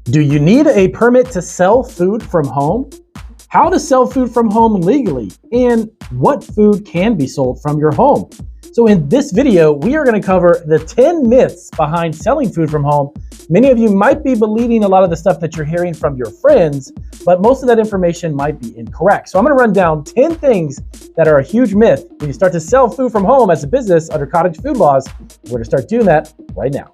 Do you need a permit to sell food from home? How to sell food from home legally, and what food can be sold from your home. So in this video, we are going to cover the 10 myths behind selling food from home. Many of you might be believing a lot of the stuff that you're hearing from your friends, but most of that information might be incorrect. So I'm going to run down 10 things that are a huge myth when you start to sell food from home as a business under cottage food laws. We're going to start doing that right now.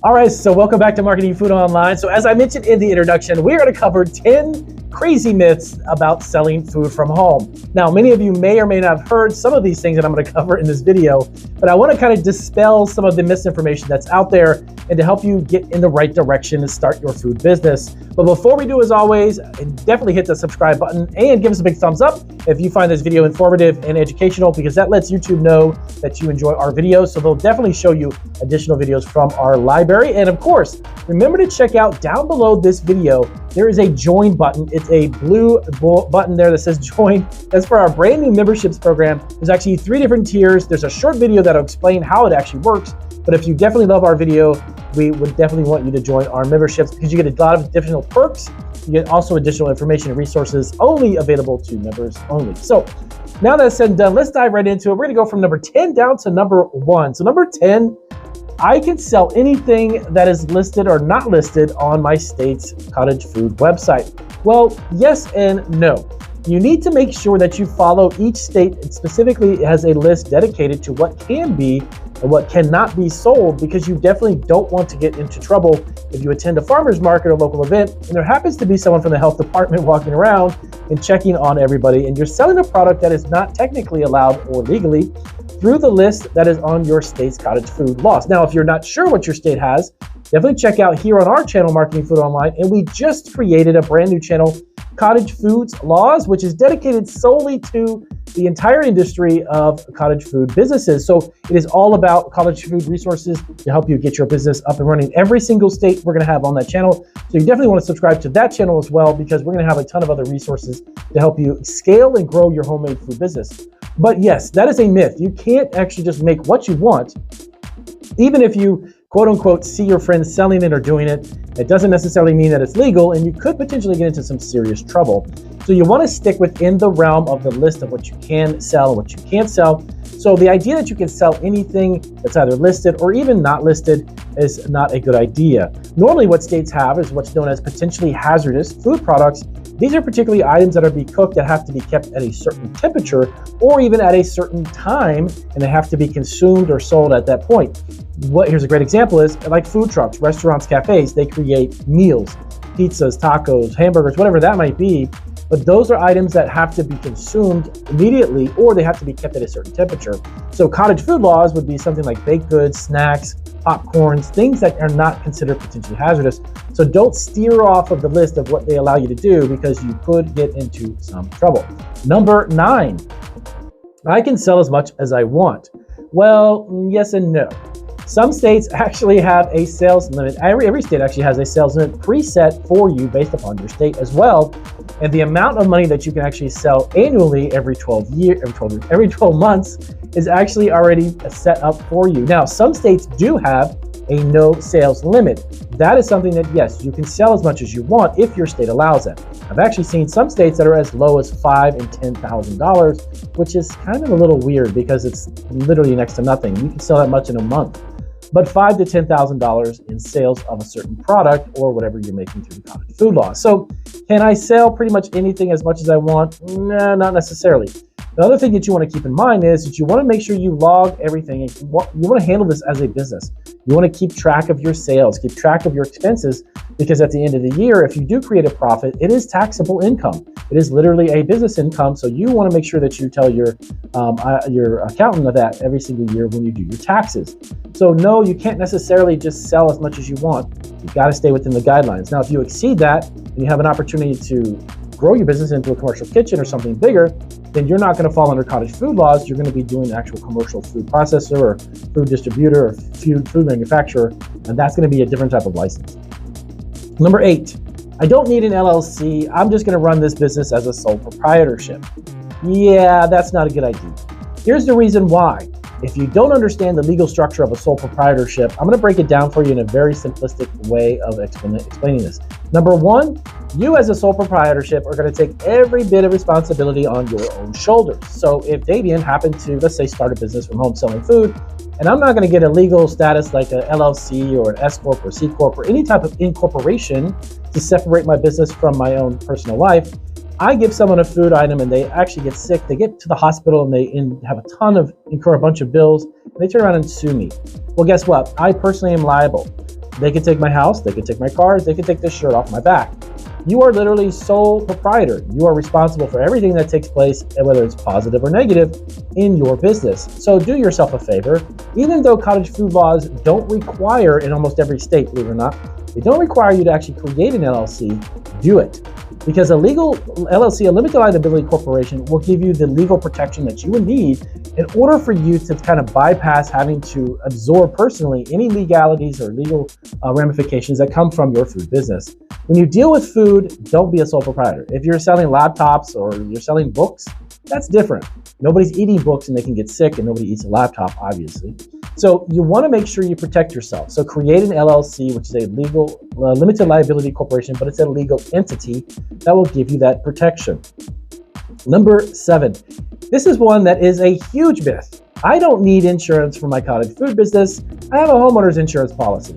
All right, so welcome back to Marketing Food Online. So as I mentioned in the introduction, we're going to cover 10 crazy myths about selling food from home. Now, many of you may or may not have heard some of these things that I'm going to cover in this video, but I want to kind of dispel some of the misinformation that's out there and to help you get in the right direction to start your food business. But before we do, as always, definitely hit the subscribe button and give us a big thumbs up if you find this video informative and educational, because that lets YouTube know that you enjoy our videos. So they'll definitely show you additional videos from our library. And of course, remember to check out down below this video, there is a join button. It's a blue button there that says join. That's for our brand new memberships program. There's actually 3 different tiers. There's a short video that'll explain how it actually works. But if you definitely love our video, we would definitely want you to join our memberships because you get a lot of additional perks. You get also additional information and resources only available to members only. So now that's said and done, let's dive right into it. We're gonna go from number 10 down to number 1. So number 10, I can sell anything that is listed or not listed on my state's cottage food website. Well, yes and no. You need to make sure that you follow each state. It specifically has a list dedicated to what can be and what cannot be sold, because you definitely don't want to get into trouble if you attend a farmer's market or local event and there happens to be someone from the health department walking around and checking on everybody, and you're selling a product that is not technically allowed or legally through the list that is on your state's cottage food laws. Now, if you're not sure what your state has, definitely check out here on our channel, Marketing Food Online, and we just created a brand new channel, Cottage Foods Laws, which is dedicated solely to the entire industry of cottage food businesses. So it is all about cottage food resources to help you get your business up and running. Every single state we're going to have on that channel. So you definitely want to subscribe to that channel as well, because we're going to have a ton of other resources to help you scale and grow your homemade food business. But yes, that is a myth. You can't actually just make what you want. Even if you quote unquote see your friends selling it or doing it, it doesn't necessarily mean that it's legal, and you could potentially get into some serious trouble. So you want to stick within the realm of the list of what you can sell and what you can't sell. So the idea that you can sell anything that's either listed or even not listed is not a good idea. Normally what states have is what's known as potentially hazardous food products. These are particularly items that are be cooked that have to be kept at a certain temperature or even at a certain time, and they have to be consumed or sold at that point. Here's a great example is like food trucks, restaurants, cafes, they create meals, pizzas, tacos, hamburgers, whatever that might be. But those are items that have to be consumed immediately, or they have to be kept at a certain temperature. So cottage food laws would be something like baked goods, snacks, popcorns, things that are not considered potentially hazardous. So don't steer off of the list of what they allow you to do, because you could get into some trouble. Number 9, I can sell as much as I want. Well, yes and no. Some states actually have a sales limit. Every state actually has a sales limit preset for you based upon your state as well. And the amount of money that you can actually sell annually every 12 months is actually already set up for you. Now, some states do have a no sales limit. That is something that, yes, you can sell as much as you want if your state allows it. I've actually seen some states that are as low as $5,000 and $10,000, which is kind of a little weird because it's literally next to nothing. You can sell that much in a month. But $5,000 to $10,000 in sales of a certain product or whatever you're making through the cottage food law. So can I sell pretty much anything as much as I want? No, not necessarily. The other thing that you want to keep in mind is that you want to make sure you log everything. You want to handle this as a business. You want to keep track of your sales, keep track of your expenses, because at the end of the year, if you do create a profit, it is taxable income. It is literally a business income. So you want to make sure that you tell your accountant of that every single year when you do your taxes. So no, you can't necessarily just sell as much as you want. You've got to stay within the guidelines. Now, if you exceed that and you have an opportunity to grow your business into a commercial kitchen or something bigger, then you're not going to fall under cottage food laws. You're going to be doing an actual commercial food processor or food distributor or food manufacturer, and that's going to be a different type of license. Number 8, I don't need an LLC. I'm just going to run this business as a sole proprietorship. Yeah, that's not a good idea. Here's the reason why. If you don't understand the legal structure of a sole proprietorship, I'm going to break it down for you in a very simplistic way of explaining this. Number one, you as a sole proprietorship are going to take every bit of responsibility on your own shoulders. So if Damien happened to, let's say, start a business from home selling food, and I'm not going to get a legal status like an LLC or an S Corp or C Corp or any type of incorporation to separate my business from my own personal life. I give someone a food item and they actually get sick, they get to the hospital and they incur a bunch of bills, and they turn around and sue me. Well, guess what? I personally am liable. They could take my house, they could take my cars, they could take this shirt off my back. You are literally sole proprietor. You are responsible for everything that takes place, whether it's positive or negative, in your business. So do yourself a favor. Even though cottage food laws don't require, in almost every state, believe it or not, they don't require you to actually create an LLC, do it. Because a legal LLC, a limited liability corporation, will give you the legal protection that you would need in order for you to kind of bypass having to absorb personally any legalities or legal ramifications that come from your food business. When you deal with food, don't be a sole proprietor. If you're selling laptops or you're selling books, that's different. Nobody's eating books and they can get sick, and nobody eats a laptop, obviously. So you want to make sure you protect yourself. So create an LLC, which is a legal limited liability corporation, but it's a legal entity that will give you that protection. Number 7, this is one that is a huge myth. I don't need insurance for my cottage food business. I have a homeowner's insurance policy.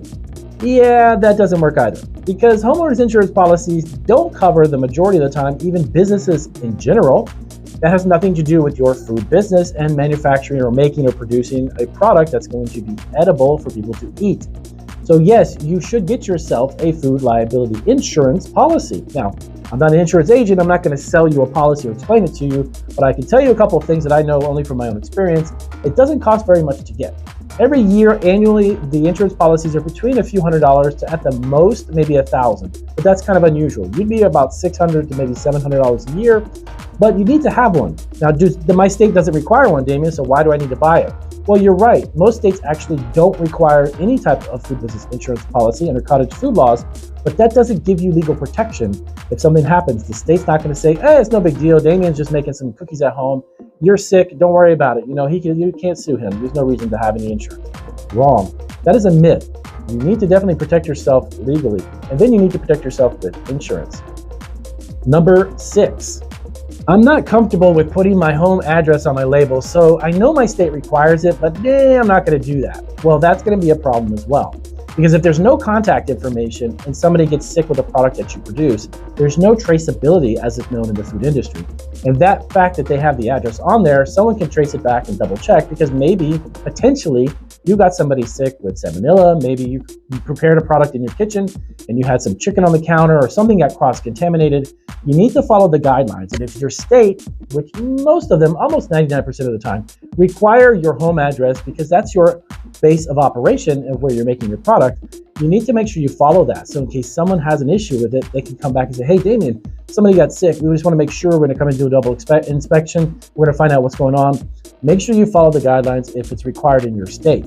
Yeah, that doesn't work either, because homeowners insurance policies don't cover the majority of the time, even businesses in general. That has nothing to do with your food business and manufacturing or making or producing a product that's going to be edible for people to eat. So yes, you should get yourself a food liability insurance policy. Now, I'm not an insurance agent. I'm not going to sell you a policy or explain it to you, but I can tell you a couple of things that I know only from my own experience. It doesn't cost very much to get. Every year, annually, the insurance policies are between a few $100s to at the most maybe $1,000, but that's kind of unusual. You'd be about $600 to maybe $700 a year, but you need to have one. Now, my state doesn't require one, Damien, so why do I need to buy it? Well, you're right. Most states actually don't require any type of food business insurance policy under cottage food laws, but that doesn't give you legal protection. If something happens, the state's not going to say, hey, it's no big deal. Damien's just making some cookies at home. You're sick. Don't worry about it. You can't sue him. There's no reason to have any insurance. Wrong. That is a myth. You need to definitely protect yourself legally, and then you need to protect yourself with insurance. Number 6. I'm not comfortable with putting my home address on my label, so I know my state requires it, but I'm not going to do that. Well, that's going to be a problem as well. Because if there's no contact information and somebody gets sick with a product that you produce, there's no traceability as is known in the food industry. And that fact that they have the address on there, someone can trace it back and double check, because maybe, potentially, you got somebody sick with salmonella. Maybe you prepared a product in your kitchen and you had some chicken on the counter or something got cross-contaminated. You need to follow the guidelines. And if your state, which most of them, almost 99% of the time, require your home address because that's your base of operation of where you're making your product, you need to make sure you follow that. So in case someone has an issue with it, they can come back and say, hey, Damien, somebody got sick. We just want to make sure we're going to come and do a double inspection. We're going to find out what's going on. Make sure you follow the guidelines if it's required in your state.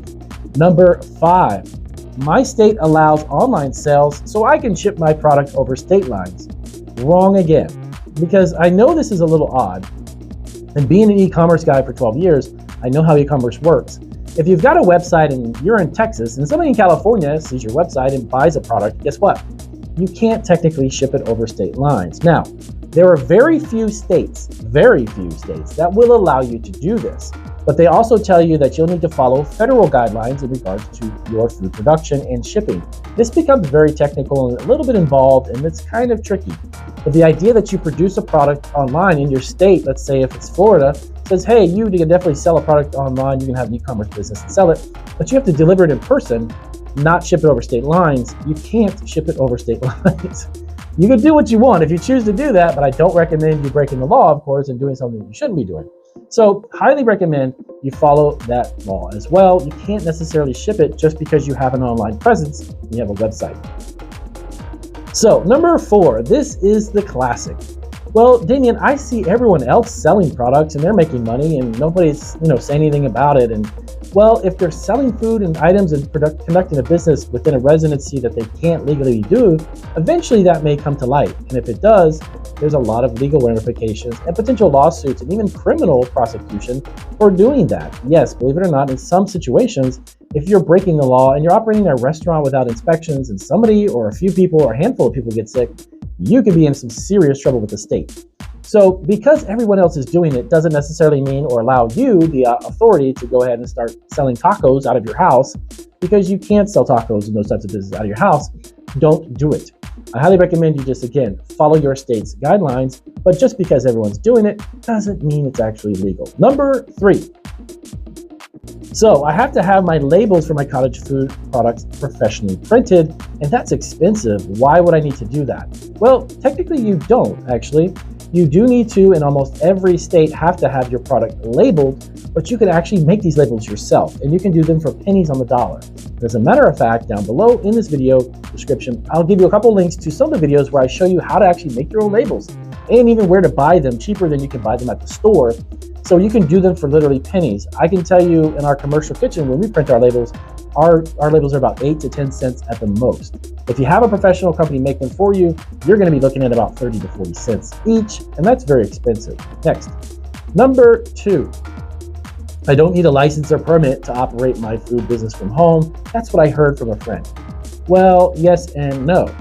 Number 5, my state allows online sales, so I can ship my product over state lines. Wrong again, because I know this is a little odd. And being an e-commerce guy for 12 years, I know how e-commerce works. If you've got a website and you're in Texas and somebody in California sees your website and buys a product, guess what? You can't technically ship it over state lines. Now, there are very few states that will allow you to do this, but they also tell you that you'll need to follow federal guidelines in regards to your food production and shipping. This becomes very technical and a little bit involved, and it's kind of tricky. But the idea that you produce a product online in your state, let's say if it's Florida, says, hey, you can definitely sell a product online, you can have an e-commerce business and sell it, but you have to deliver it in person, not ship it over state lines. You can't ship it over state lines. You can do what you want if you choose to do that, but I don't recommend you breaking the law, of course, and doing something you shouldn't be doing. So highly recommend you follow that law as well. You can't necessarily ship it just because you have an online presence and you have a website. So number 4, this is the classic. Well, Damien, I see everyone else selling products and they're making money and nobody's, saying anything about it. And well, if they're selling food and items and conducting a business within a residency that they can't legally do, eventually that may come to light. And if it does, there's a lot of legal ramifications and potential lawsuits and even criminal prosecution for doing that. Yes, believe it or not, in some situations, if you're breaking the law and you're operating a restaurant without inspections and somebody or a few people or a handful of people get sick, you could be in some serious trouble with the state. So because everyone else is doing it doesn't necessarily mean or allow you the authority to go ahead and start selling tacos out of your house, because you can't sell tacos and those types of business out of your house. Don't do it. I highly recommend you just, again, follow your state's guidelines, but just because everyone's doing it doesn't mean it's actually legal. Number 3. So I have to have my labels for my cottage food products professionally printed, and that's expensive. Why would I need to do that? Well, technically you don't, actually. You do need to, in almost every state, have to have your product labeled, but you can actually make these labels yourself, and you can do them for pennies on the dollar. As a matter of fact, down below in this video description, I'll give you a couple links to some of the videos where I show you how to actually make your own labels, and even where to buy them cheaper than you can buy them at the store. So you can do them for literally pennies. I can tell you in our commercial kitchen, when we print our labels, our labels are about 8 to 10 cents at the most. If you have a professional company make them for you, you're going to be looking at about 30 to 40 cents each, and that's very expensive. Next, number 2. I don't need a license or permit to operate my food business from home. That's what I heard from a friend. Well, yes and no.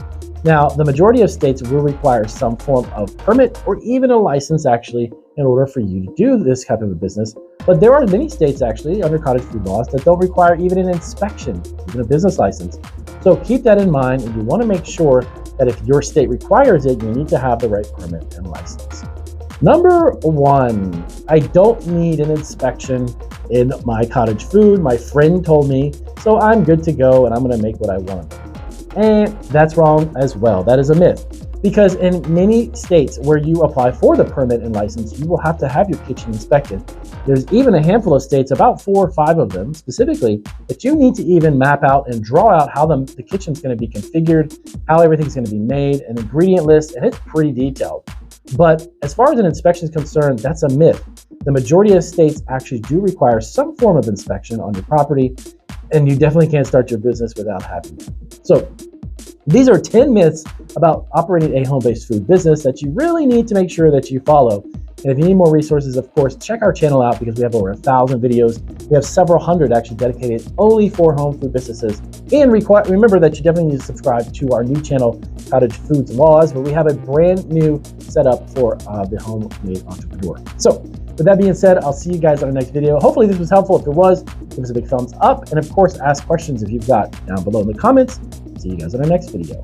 Now, the majority of states will require some form of permit or even a license actually in order for you to do this type of a business. But there are many states actually under cottage food laws that don't require even an inspection, even a business license. So keep that in mind, and you want to make sure that if your state requires it, you need to have the right permit and license. Number 1, I don't need an inspection in my cottage food. My friend told me, so I'm good to go and I'm going to make what I want. And that's wrong as well. That is a myth. Because in many states where you apply for the permit and license, you will have to have your kitchen inspected. There's even a handful of states, about 4 or 5 of them specifically, that you need to even map out and draw out how the kitchen's going to be configured, how everything's going to be made, an ingredient list, and it's pretty detailed. But as far as an inspection is concerned, that's a myth. The majority of states actually do require some form of inspection on your property, and you definitely can't start your business without having it. So these are 10 myths about operating a home-based food business that you really need to make sure that you follow. And if you need more resources, of course, check our channel out because we have over 1,000 videos. We have several hundred actually dedicated only for home food businesses. And remember that you definitely need to subscribe to our new channel, Cottage Foods Laws, where we have a brand new setup for the homemade entrepreneur. So with that being said, I'll see you guys on our next video. Hopefully this was helpful. If it was, give us a big thumbs up. And of course, ask questions if you've got down below in the comments. See you guys in our next video.